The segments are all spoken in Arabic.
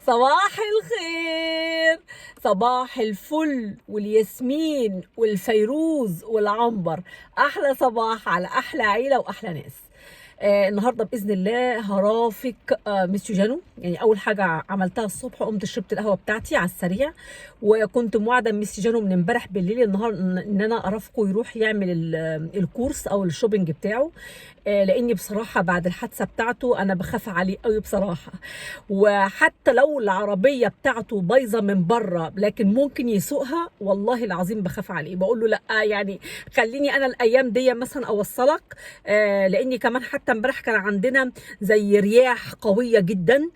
صباح الخير، صباح الفل والياسمين والفيروز والعنبر. احلى صباح على احلى عيله واحلى ناس. النهارده باذن الله هرافق ميسيو جانو. يعني اول حاجه عملتها الصبح قمت شربت القهوه بتاعتي على السريع، وكنت موعده ميسيو جانو من امبارح بالليل النهار ان انا ارافقه يروح يعمل الكورس او الشوبينج بتاعه. لاني بصراحه بعد الحادثه بتاعته انا بخاف عليه قوي بصراحه، وحتى لو العربيه بتاعته بايظه من بره لكن ممكن يسوقها، والله العظيم بخاف عليه. بقول له لا يعني خليني انا الايام دي مثلا اوصلك. لاني كمان حتى امبارح كان عندنا زي رياح قويه جدا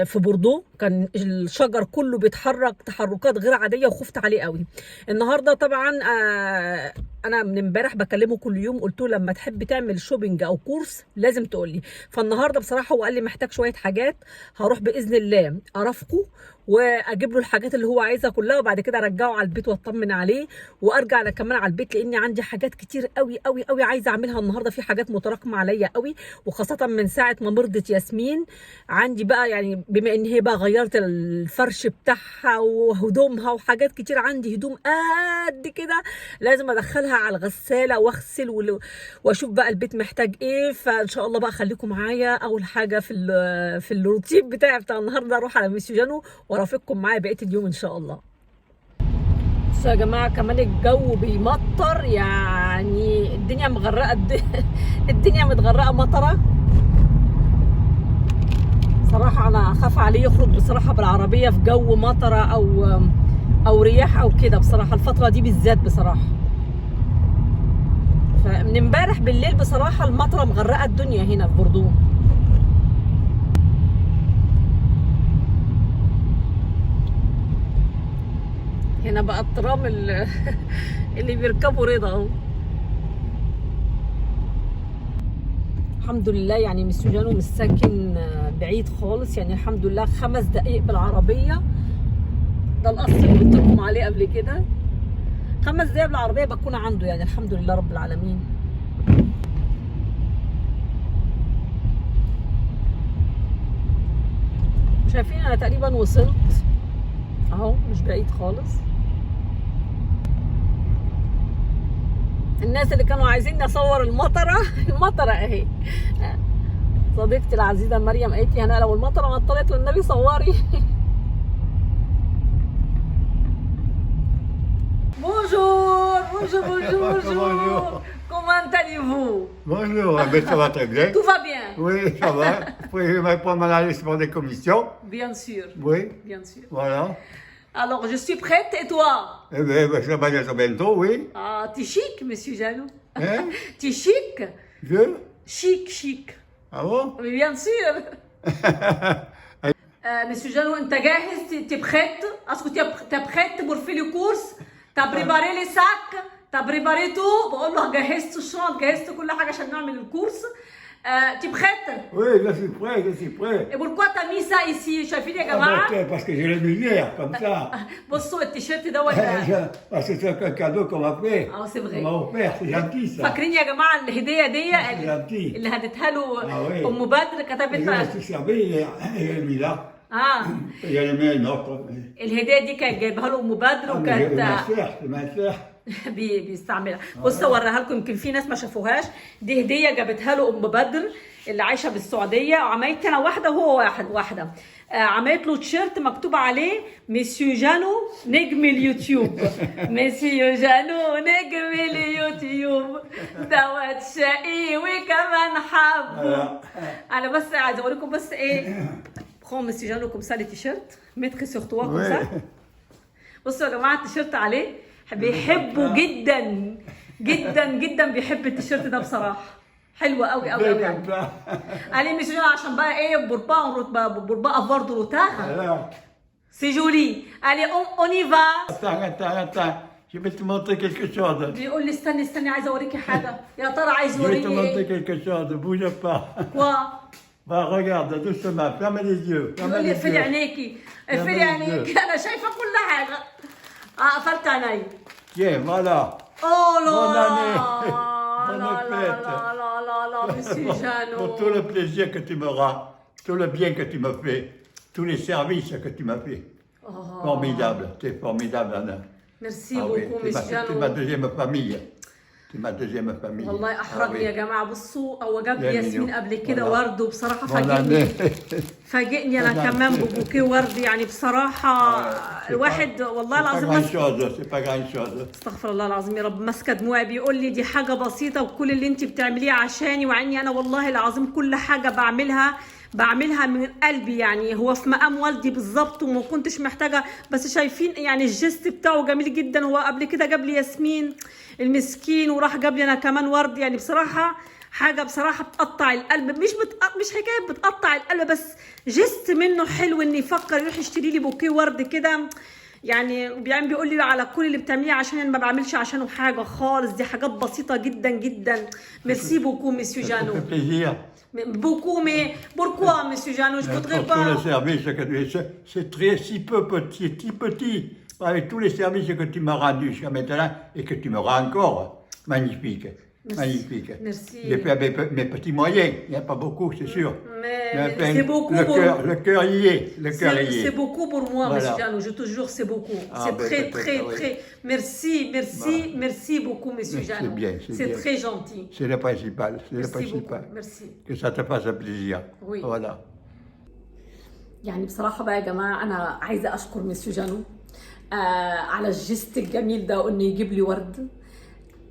في بوردو، كان الشجر كله بيتحرك تحركات غير عاديه وخفت عليه قوي. النهارده طبعا انا من امبارح بكلمه كل يوم، قلت له لما تحب تعمل شوبينج او كورس لازم تقول لي. فالنهارده بصراحه هو قال لي محتاج شويه حاجات، هروح باذن الله ارافقه واجيب له الحاجات اللي هو عايزها كلها، وبعد كده ارجعه على البيت واطمن عليه وارجع انا كمان على البيت، لاني عندي حاجات كتير قوي قوي قوي عايزه اعملها النهارده. في حاجات متراكمه عليا قوي، وخاصه من ساعه ما مرضت ياسمين. عندي بقى يعني بما ان هي بقى غيرت الفرش بتاعها وهدومها وحاجات كتير، عندي هدوم قد كده لازم ادخلها على الغساله واغسل واشوف بقى البيت محتاج ايه. فان شاء الله بقى خليكم معايا. اول حاجه في الروتين بتاعي بتاع النهارده اروح على ميسيو جانو وارافقكم معايا بقيه اليوم ان شاء الله. بصوا يا جماعه كمان الجو بيمطر، يعني الدنيا مغرقه الدنيا متغرقه مطره. صراحه انا اخاف عليه يخرج بصراحه بالعربيه في جو مطره او رياح او كده، بصراحه الفتره دي بالذات بصراحه. فمن امبارح بالليل بصراحه المطره مغرقه الدنيا هنا في بوردو. هنا بقى الترام اللي بيركبوا رضا اهو. الحمد لله يعني ميسيو جانو مش ساكن بعيد خالص، يعني الحمد لله 5 دقايق بالعربيه. ده القصر اللي قلت لكم عليه قبل كده، 5 دقايق بالعربيه بكون عنده، يعني الحمد لله رب العالمين. شايفين انا تقريبا وصلت اهو، مش بعيد خالص. الناس اللي كانوا عايزين نصور المطره المطره اهي. صديقتي العزيزه مريم قالت لي انا لو المطره مطرت والنبي صوري. Bonjour, bonjour, bonjour, bonjour. Bonjour. Comment allez-vous? Bonjour, ben, ça va très bien. Tout va bien? Oui, ça va. Vous pouvez me prendre ma liste pour des commissions. Bien sûr. Oui, Bien sûr. voilà. Alors, je suis prête et toi? Eh bien, ça va bientôt, oui. Ah, t'es chic, monsieur Jano. Hein? T'es chic? Je? Chic, chic. Ah bon? Mais bien sûr. Monsieur Jano, انت جاهز؟ t'es prête? Est-ce que t'es prête pour faire le course? t'as préparé les sacs? t'as préparé tout? بقول له جهزت الشنط، جهزت كل حاجه عشان نعمل الكورس. t'es prête? Oui, je suis prêt, je suis prêt. Et pourquoi t'as mis ça ici? شايفين يا Ah, جماعه؟ ben, parce que j'ai les lumières, comme ça. بصوا التيشيرت دوت. Parce que c'est un cadeau qu'on m'a fait. اه c'est vrai. On m'a offert, c'est gentil ça. فاكرين يا جماعه الهديه دي جنتي. اللي هديتها له oui. ام بدر؟ Et je كتبت me suis servi, il est mis là. Il a mis une autre. الهديه دي كانت جايبها له ام بدر Ma وكانت sœur, c'est ma sœur. بيستعملها. بص اوريها لكم، يمكن في ناس ما شافوهاش. دي هديه جابتها له ام بدر اللي عايشه بالسعوديه، وعملت انا واحده وهو واحده. عملت له تيشيرت مكتوب عليه ميسيو جانو نجم اليوتيوب. ميسيو جانو نجم اليوتيوب دوت شقي وكمان حبه. انا بس عايزه اوريكم بس ايه. Prends monsieur Jeannot comme ça les t-shirts, mettre sur toi comme ça. بصوا يا جماعه التيشيرت عليه بيحبه جدا جدا جدا، بيحب التيشيرت ده بصراحه. حلوه قوي قوي قوي يعني. قال لي مش عشان بقى ايه بوربا افوار دو روتار. سي جولي. قال لي اون اي فا. Attends, je vais te montrer quelque chose. بيقول لي استني عايزه اوريكي حاجه. يا ترى عايز Je vais te يوريني montrer ايه؟ quelque chose, ne bouge pas. كوا. Va, regarde, doucement, ferme les yeux. يقول لي اقفلي عينيكي اقفلي عينيكي. انا شايفه كل حاجه. قفلت عيني. Tiens, voilà. اوه لا. Bonne année. لا Bonne لا fête. لا مسيو جانو. Pour tout le plaisir que tu me rends, tout le bien que tu me fais. tous les services que tu m'as fait. Formidable, c'est formidable, Anna. Merci Ah oui, beaucoup Miss c'est جانو. ma deuxième famille. C'est ma deuxième famille. والله احرجني يا جماعه. بصوا هو جاب لي لا ياسمين مليون. قبل كده والله. ورد، وبصراحه Voilà. فاجئني انا والله. كمان ببوكيه ورد. يعني بصراحه الواحد والله العظيم C'est pas grand chose. استغفر الله العظيم يا رب، ماسكه دموعي. بيقول لي دي حاجه بسيطه وكل اللي انت بتعمليه عشاني وعني انا، والله العظيم كل حاجه بعملها من قلبي. يعني هو في مقام والدي بالظبط وما كنتش محتاجه، بس شايفين يعني الجست بتاعه جميل جدا. هو قبل كده جاب لي ياسمين المسكين وراح جاب لي انا كمان ورد. يعني بصراحه حاجه بصراحه بتقطع القلب، مش حكايه بتقطع القلب، بس جست منه حلو ان يفكر يروح يشتري لي بوكيه ورد كده. يعني بيقول لي على كل اللي بتعمليه عشان انا ما بعملش عشانه حاجه خالص، دي حاجات بسيطه جدا جدا. ميرسي بوكو مسيو جانو. Ça fait plaisir. Beaucoup, mais pourquoi, monsieur Jeannot? Je voudrais Pour tous les pas. services que tu c'est très si peu petit, si petit. Avec tous les services que tu m'as rendus jusqu'à maintenant et que tu me rends encore. Magnifique. Merci. Magnifique. Merci. J'ai fait avec mes petits moyens. Il n'y a pas beaucoup, c'est sûr. Mais enfin, c'est beaucoup le cœur y est. Le cœur y est. C'est beaucoup pour moi, Voilà. monsieur Jeannot. Je te jure, c'est beaucoup. Ah, C'est ben, très, peut-être, très, oui. très. Merci beaucoup, monsieur Mais Jeannot. c'est bien, c'est bien. très gentil. C'est le principal. C'est le Merci principal. beaucoup. Merci. Que ça te fasse plaisir. Oui. Voilà. يعني بصراحة بقى يا جماعة أنا عايزة أشكر مسيو جانو على الجست الجميل ده وإنه يجيب لي ورد.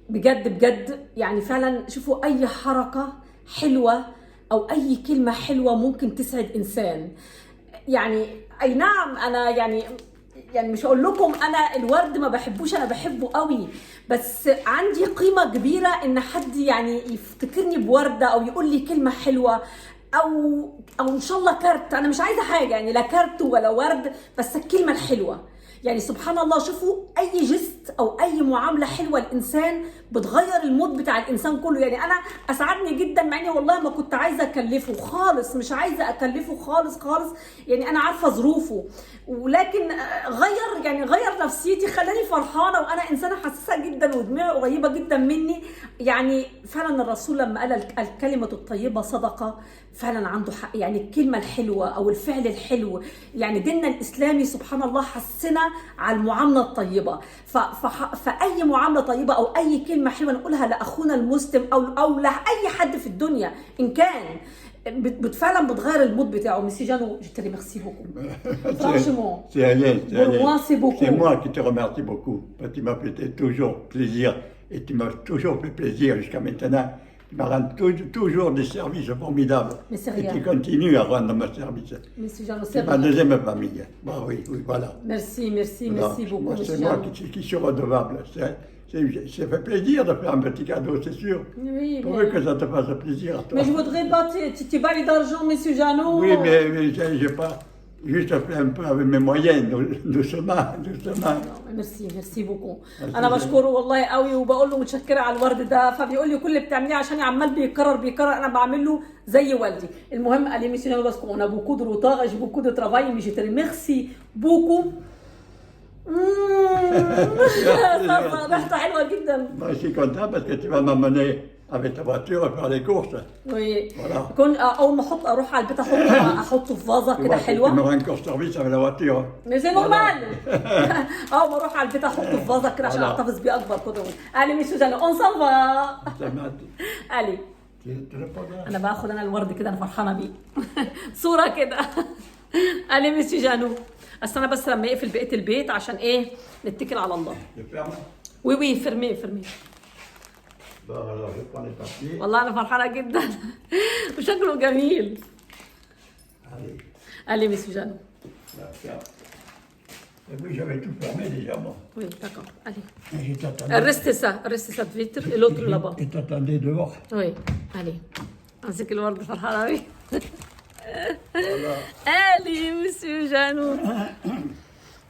بجد بجد يعني فعلا شوفوا أي حركة حلوة أو أي كلمة حلوة ممكن تسعد إنسان. يعني أي نعم أنا يعني مش هقول لكم أنا الورد ما بحبوش، أنا بحبه قوي، بس عندي قيمة كبيرة إن حد يعني يفتكرني بوردة أو يقول لي كلمة حلوة او ان شاء الله كارت. انا مش عايزه حاجه يعني، لا كارت ولا ورد، بس الكلمه الحلوه. يعني سبحان الله، شوفوا اي جست او اي معامله حلوه الانسان بتغير المود بتاع الانسان كله. يعني انا اسعدني جدا مع اني والله ما كنت عايزه اكلفه خالص، مش عايزه اكلفه خالص خالص. يعني انا عارفه ظروفه، ولكن غير نفسيتي، خلاني فرحانه وانا انسانه حساسه جدا ودماغي قريبه جدا مني. يعني فعلا الرسول لما قال الكلمه الطيبه صدقه، فعلا عنده حق. يعني الكلمه الحلوه او الفعل الحلو، يعني ديننا الاسلامي سبحان الله حسنا على المعامله الطيبه. فاي معامله طيبه او اي كلمه حلوه نقولها لاخونا المسلم او لاي حد في الدنيا ان كان فعلا بتغير المود بتاعه. مسيو جانو je te remercie beaucoup. Franchement. C'est rien. Pour moi, c'est beaucoup. C'est moi qui te remercie beaucoup. Parce que tu m'as fait toujours plaisir et tu m'as toujours fait plaisir jusqu'à maintenant. Tu m'as rendu toujours des services formidables. Mais c'est rien. Et tu continues à rendre mes services. Monsieur Jeannot, C'est ma deuxième famille. Bah oui, voilà. Merci beaucoup. Moi, c'est moi qui suis redevable. Ça fait plaisir de faire un petit cadeau, c'est sûr. Oui, Pour que ça te fasse plaisir à toi. Mais je voudrais pas, tu pas d'argent, monsieur Jeannot. Oui, mais j'ai pas. Juste fait un peu avec mes moyens, doucement. ميرسي بوكو. انا بشكره والله قوي وبقول له متشكره على الورد ده. فبيقول لي كل اللي بتعمليه عشان عمال بيكرر انا بعمل له زي والدي. المهم قال لي مسيو جانو باسكو انا بوكو دو روتاج بوكو دو ترافاي مي جي ميرسي بوكو. ريحته حلوه جدا. Moi, je suis content parce que tu vas m'emmener avec ta voiture faire les courses. Oui. Voilà. كون اول ما اروح على البيت احطه في فازه كده حلوه. Tu me rends encore service avec la voiture. Mais c'est normal. اول ما اروح على البيت احطه في فازه كده عشان احتفظ بيه اكبر قدر. قال لي مسيو جانو اون سان فا. قال لي انا باخد الورد كده، انا فرحانه بيه. صوره كده. قال لي مسيو جانو اصل انا بس لما يقفل بقيه البيت عشان ايه نتكل على الله. وي فرمي. والله انا فرحانه جدا وشكله جميل. قال لي مسيو جانو. Oui, j'avais tout fermé déjà, moi. Oui, d'accord. Allez. Et je t'attendais. Reste cette vitre et l'autre là-bas. Et t'attendais dehors. Oui, allez. امسك الورد فرحانه بيه. قالي مسيو جانو.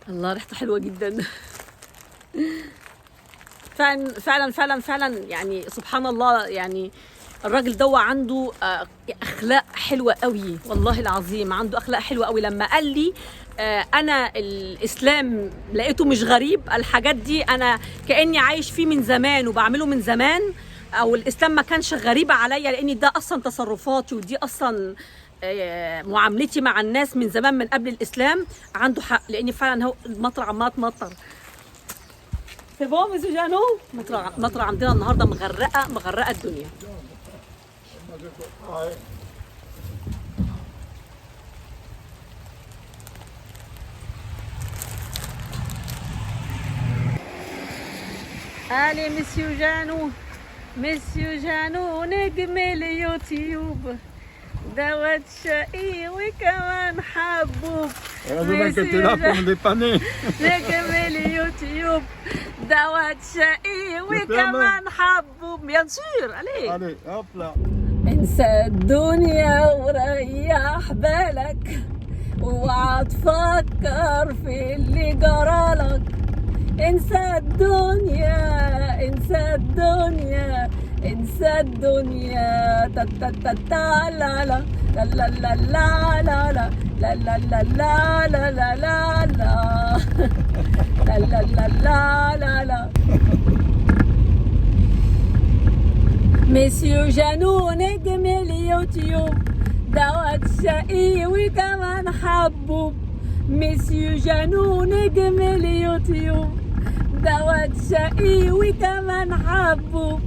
الله ريحته حلوه جدا. فعلا يعني سبحان الله. يعني الراجل ده عنده اخلاق حلوه قوي، والله العظيم عنده اخلاق حلوه قوي. لما قال لي انا الاسلام لقيته مش غريب، الحاجات دي انا كاني عايش فيه من زمان وبعمله من زمان، او الاسلام ما كانش غريبه عليا لان ده اصلا تصرفاتي ودي اصلا معاملتي مع الناس من زمان من قبل الاسلام عنده حق، لاني فعلا هو المطر عماله تمطر. سي بون مسيو جانو، مطر عندنا النهارده مغرقه الدنيا. allez مسيو جانو نجم اليوتيوب دوت شقي وكمان حبوب. نجم اليوتيوب دوت شقي وكمان حبوب. بيان سور عليك. انسى الدنيا وريح بالك واوعى تفكر في اللي جرالك. انسى الدنيا انسى الدنيا انسى الدنيا. تا تا تا تا لا لا لا لا لا لا لا لا لا لا لا لا لا لا لا لا لا لا لا. مسيو جانو نجم اليوتيوب دوت شقي وكمان حبوب. مسيو جانو نجم اليوتيوب دوت شقي وكمان حبوب.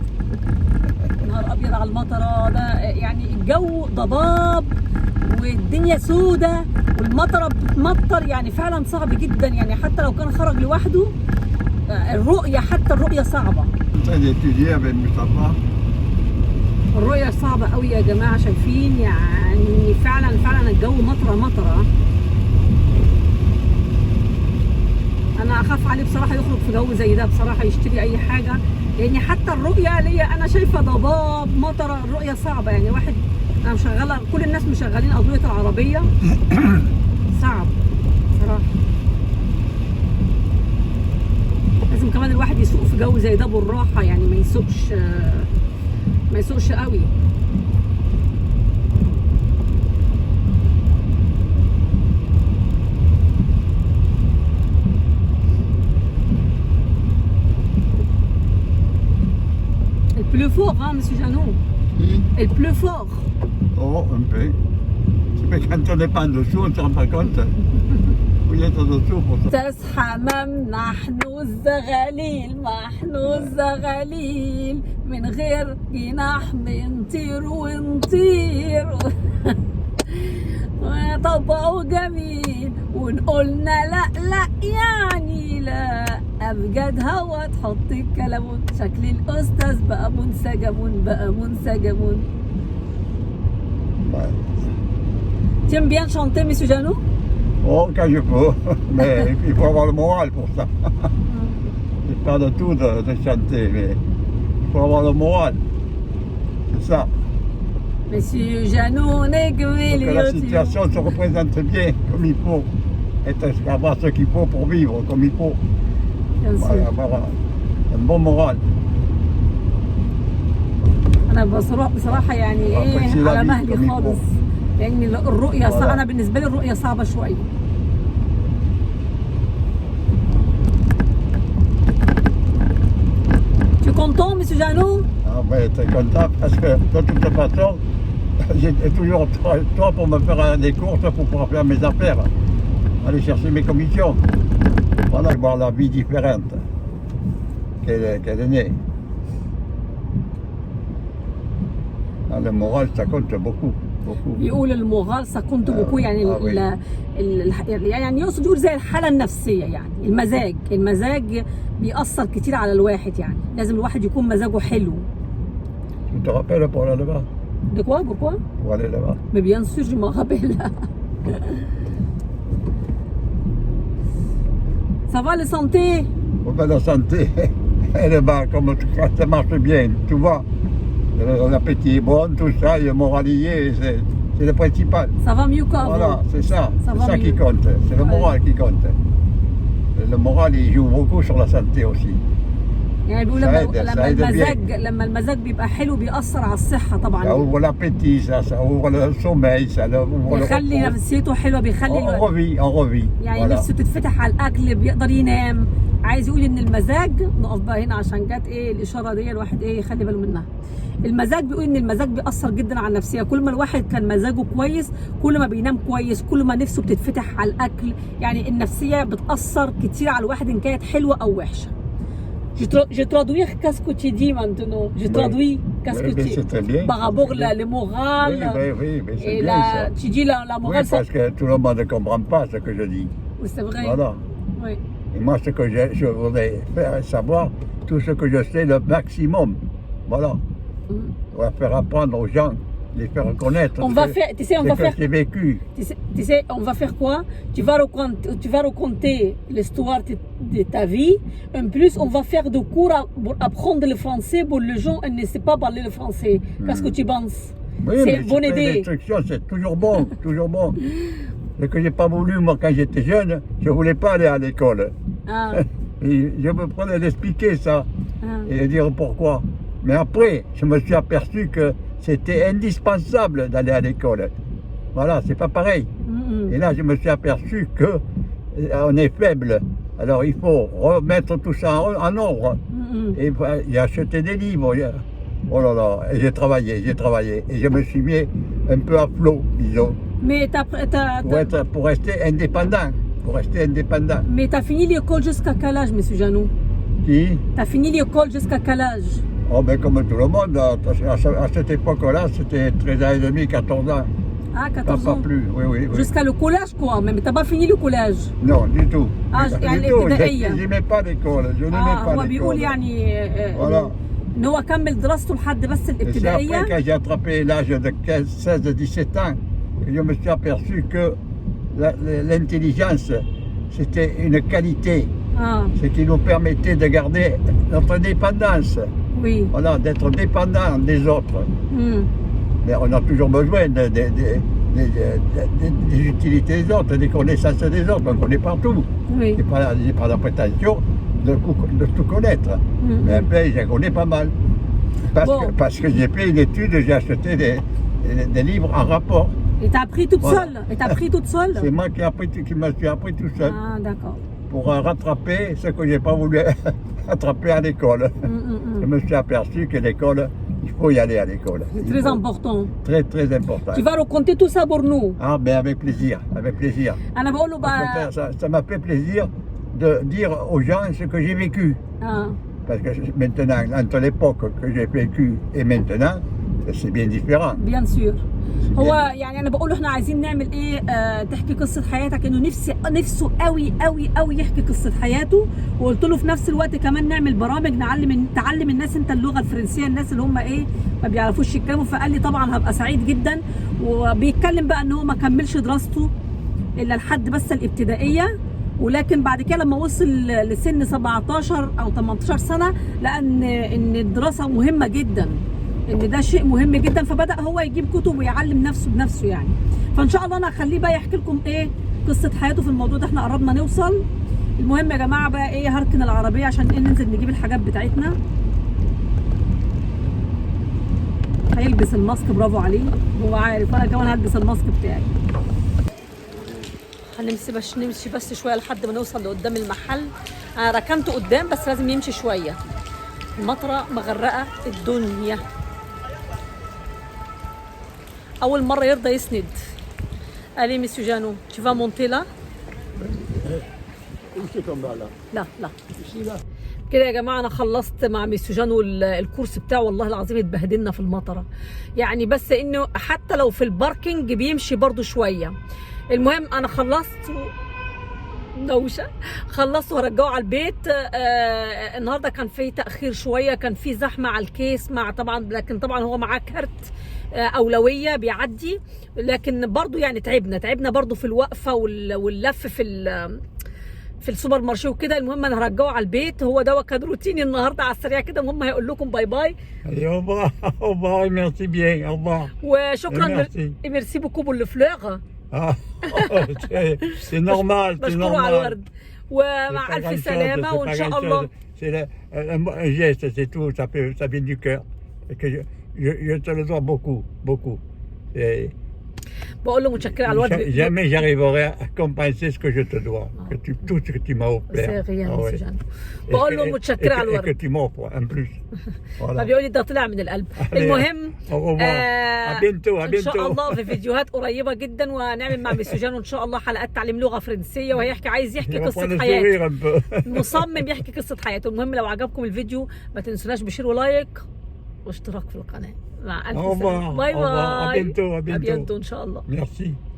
نهار ابيض على المطره ده، يعني الجو ضباب والدنيا سودة والمطره بتمطر، يعني فعلا صعب جدا. يعني حتى لو كان خرج لوحده حتى الرؤيه صعبه. الرؤيه صعبه قوي يا جماعه، شايفين يعني فعلا الجو مطره. انا اخاف عليه بصراحه يخرج في جو زي ده بصراحه، يشتري اي حاجه، لان حتى الرؤيه ليا انا شايفه ضباب مطره، الرؤيه صعبه. يعني واحد انا مشغله، كل الناس مشغلين اضويه العربيه صعب بصراحه. لازم كمان الواحد يسوق في جو زي ده بالراحه، يعني ما يسوقش قوي. Il pleut fort, hein, monsieur Janou? Il pleut fort. Oh, un peu. Mais quand on n'est pas en dessous, on ne se rend pas compte. Vous êtes en dessous pour ça. تسحمم نحن الزغاليل من غير جناح بنطير ونطير. طبعه جميل ونقولنا لا يعني لا. أبجد هوا تحط الكلمون، شكل الأستاذ بقى منسجمون. T'aimes bien chanter, monsieur Janou? Oh, quand je peux, mais il faut avoir le moral pour ça. C'est pas de tout de chanter, mais il faut avoir le moral. C'est ça. Monsieur Janou, que la situation se représente bien comme il faut. Et avoir ce qu'il faut pour vivre comme il faut. Avoir un bon moral. أنا بصراحة يعني إيه على مهلي خالص، لأن الرؤية صعبة. أنا بالنسبة لي الرؤية صعبة شوية. Tu es content, monsieur Janou? Ah ben, très content parce que de toute façon, j'ai toujours toi pour me faire des courses pour pouvoir faire mes affaires, aller chercher mes commissions. Voilà, voir la vie différente qu'elle est née. Le moral, ça compte beaucoup. يقول المورال ça compte beaucoup، يعني يعني يقصد يقول زي الحالة النفسية، يعني المزاج بيأثر كتير على الواحد. يعني لازم الواحد يكون مزاجه حلو. Tu te rappelles pour aller là-bas? De quoi? Pourquoi? Pour aller là-bas. Mais bien sûr, je m'en rappelle. Ça va la santé? Oh ben la santé, elle est bas, comme ça marche bien, tu vois. L'appétit est bon, tout ça, le moral y est, c'est le principal. Ça va mieux qu'avant. Voilà, c'est ça qui compte, c'est le moral qui compte. Le moral, il joue beaucoup sur la santé aussi. يعني بيقول لما المزاج بيبقى حلو بيأثر على الصحة طبعا. Ça ouvre l'appétit, ça ouvre le sommeil, ça ouvre le بيخلي نفسيته حلوة، بيخلي on revit. يعني نفسه تتفتح على الأكل، بيقدر ينام عايز يقول ان المزاج، نقف بقى هنا عشان جت ايه الاشاره دي الواحد ايه يخلي باله منها. المزاج بيقول ان المزاج بيأثر جدا على النفسيه، كل ما الواحد كان مزاجه كويس كل ما بينام كويس، كل ما نفسه بتتفتح على الاكل، يعني النفسيه بتأثر كتير على الواحد ان كانت حلوه او وحشه. Je traduis qu'est-ce que tu dis maintenant. Je traduis qu'est-ce que tu dis par rapport à le moral. Oui, mais c'est Et bien la, ça. tu dis la Oui, morale. parce que tout le monde ne comprend pas ce que je dis. Oui, c'est vrai. Voilà. Oui. Et moi, ce que je voudrais faire est savoir tout ce que je sais le maximum. Voilà. On va faire apprendre aux gens, les faire connaître. On va faire, tu sais, on va ce faire. que j'ai vécu. Tu sais, on va faire quoi? Tu vas raconter l'histoire de ta vie. En plus, on va faire des cours pour apprendre le français pour les gens qui ne savent pas parler le français. Qu'est-ce que tu penses? Oui, C'est mais une bonne idée. L'instruction, c'est toujours bon, toujours bon. Ce que j'ai pas voulu, moi, quand j'étais jeune, je voulais pas aller à l'école. Ah, Et je me prenais d'expliquer ça ah. et de dire pourquoi. Mais après, je me suis aperçu que c'était indispensable d'aller à l'école. Voilà, c'est pas pareil. Mm-mm. Et là, je me suis aperçu que on est faible. Alors, il faut remettre tout ça en ordre. Mm-mm. Et j'ai acheté des livres. Oh là là, et j'ai travaillé. Et je me suis mis un peu à flot, disons, Mais pour rester indépendant. mais t'as fini l'école jusqu'à quel âge, monsieur Janou? Qui T'as fini l'école jusqu'à quel âge? Oh, ben comme tout le monde, à cette époque-là, c'était 13 ans et demi, 14 ans. Ah, 14 Pas ans. plus, oui. Jusqu'à le collège, quoi. Mais t'as pas fini le collège. Non, du tout. Ah, Du يعني tout. الابتدائية. Je n'aimais pas l'école. Je n'aimais pas هو بيقول l'école. يعني Voilà. ان هو كمل دراسته لحد بس Et c'est après, الابتدائيه. quand j'ai attrapé l'âge de 15, 16, 17 ans, que je me suis aperçu que l'intelligence, c'était une qualité. اه Ce qui nous permettait de garder notre indépendance. oui. Voilà, d'être dépendant des autres. مم. Mais on a toujours besoin des utilités des autres, des connaissances des autres. On connaît partout. oui. J'ai pas la prétention de tout connaître. Mhm. Mais après, je connais pas mal. Bon. Parce que j'ai fait une étude, j'ai acheté des livres en rapport. Et t'as appris toute Voilà. seule. Et t'as appris toute seule. C'est moi qui me suis appris tout seul Ah d'accord. pour rattraper ce que j'ai pas voulu attraper à l'école. Je me suis aperçu que l'école, il faut y aller à l'école. C'est Il très faut. important. Très, très important. Tu vas raconter tout ça pour nous. Ah, ben avec plaisir, avec plaisir. انا بقول له بقى Ça m'a fait plaisir de dire aux gens ce que j'ai vécu. اه Parce que maintenant, entre l'époque que j'ai vécu et maintenant, c'est bien différent. بيان سور. هو يعني انا بقول له احنا عايزين نعمل ايه تحكي قصه حياتك، انه نفسه قوي قوي قوي يحكي قصه حياته. وقلت له في نفس الوقت كمان نعمل برامج تعلم الناس انت اللغه الفرنسيه، الناس اللي هم ايه ما بيعرفوش يتكلموا. فقال لي طبعا هبقى سعيد جدا. وبيتكلم بقى ان هو ما كملش دراسته الا لحد بس الابتدائيه، ولكن بعد كده لما وصل لسن 17 او 18 سنه لقى ان الدراسه مهمه جدا، ان ده شيء مهم جدا. فبدا هو يجيب كتب ويعلم نفسه بنفسه يعني. فان شاء الله انا هخليه بقى يحكي لكم ايه قصه حياته في الموضوع ده. احنا قربنا نوصل. المهم يا جماعه بقى ايه هركن العربيه عشان ايه ننزل نجيب الحاجات بتاعتنا. هيلبس الماسك، برافو عليه، هو عارف. انا كمان هلبس الماسك بتاعي. نمشي بس شويه لحد ما نوصل لقدام المحل. انا ركنته قدام بس لازم يمشي شويه. المطره مغرقه الدنيا. اول مره يرضى يسند. الي مسيو جانو tu vas monter là. لا كده يا جماعه انا خلصت مع ميسيو جانو الكورس بتاعه. والله العظيم اتبهدلنا في المطره يعني، بس انه حتى لو في الباركينج بيمشي برضو شويه. المهم انا خلصت دوشه، خلصت ورجعه على البيت. النهارده كان في تاخير شويه، كان في زحمه على الكيس مع طبعا، لكن طبعا هو معاه كارت اولويه بيعدي. لكن برضو يعني تعبنا برضو في الوقفه واللف في السوبر مارشي وكده. المهم انا هرجعه على البيت. هو ده كان روتيني النهارده على السريع كده. المهم هيقول لكم باي باي. Au revoir, merci bien, au revoir. وشكرا. ميرسي بوكو بول فلوغ. Ah, c'est normal, c'est بشكره على normal. الورد. ومع الف سلامه وان شاء الله. C'est un geste, c'est tout, ça vient du cœur. Et que je te le dois beaucoup. Et بقول له متشكره على الوقت. Jamais j'arriverai à compenser ce que je te dois, tout ce que tu m'as offert. C'est rien, Ah ouais. monsieur Jean. بقول له متشكره على Et الورد. que tu m'offres en plus. Voilà. فبيقول لي ده طلع من القلب. المهم Au revoir. À bientôt, à ان شاء bientôt. الله في فيديوهات قريبه جدا، ونعمل مع ميسيو جان ان شاء الله حلقات تعليم لغه فرنسيه، وهيحكي عايز يحكي Il va قصه prendre le حياته. sourire un peu. مصمم يحكي قصه حياته. المهم لو عجبكم الفيديو ما تنسوناش بشير ولايك واشتراك في القناه. مع الف Au revoir. سلامه. باي Au revoir. À باي. bientôt, à bientôt. ان شاء الله. Merci.